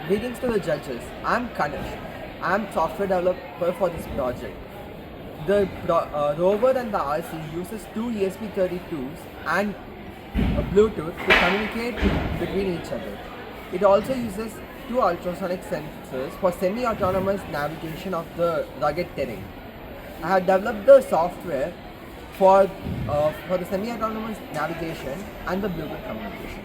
Greetings to the judges. I'm Kanish. I'm software developer for this project. The rover and the RC uses two ESP32s and a Bluetooth to communicate between each other. It also uses two ultrasonic sensors for semi-autonomous navigation of the rugged terrain. I have developed the software for the semi-autonomous navigation and the Bluetooth communication.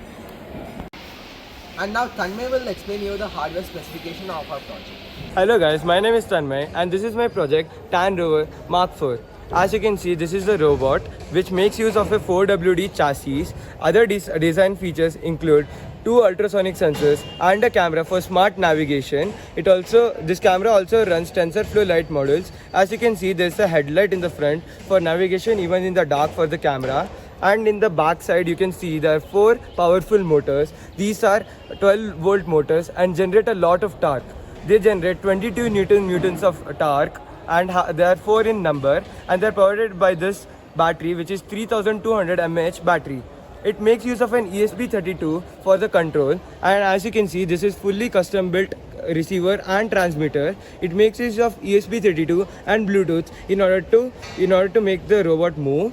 And now Tanmay will explain you the hardware specification of our project. Hello guys, my name is Tanmay and this is my project TAN Rover Mark IV. As you can see, this is the robot which makes use of a 4WD chassis. Other design features include two ultrasonic sensors and a camera for smart navigation. This camera also runs TensorFlow light models. As you can see, there is a headlight in the front for navigation even in the dark for the camera. And in the back side you can see there are 4 powerful motors. These are 12 volt motors and generate a lot of torque. They generate 22 newtons of torque and they are 4 in number, and they are powered by this battery which is 3200 mAh battery. It makes use of an ESP32 for the control, and as you can see, this is fully custom built receiver and transmitter. It makes use of ESP32 and Bluetooth in order to make the robot move.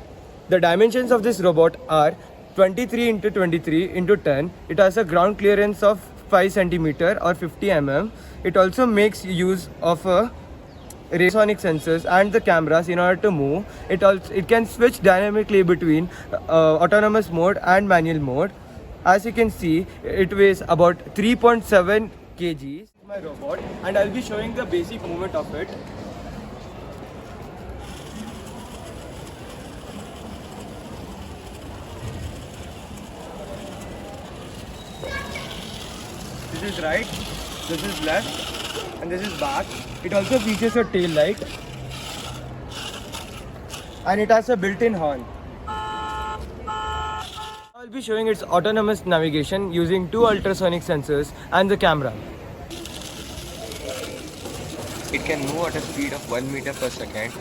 The dimensions of this robot are 23 into 23 into 10. It has a ground clearance of 5 cm or 50 mm. It also makes use of radiosonic sensors and the cameras in order to move. It can switch dynamically between autonomous mode and manual mode. As you can see, it weighs about 3.7 kg. My robot, and I'll be showing the basic movement of it. This is right, this is left, and this is back. It also features a tail light, and it has a built-in horn. I'll be showing its autonomous navigation using two ultrasonic sensors and the camera. It can move at a speed of 1 meter per second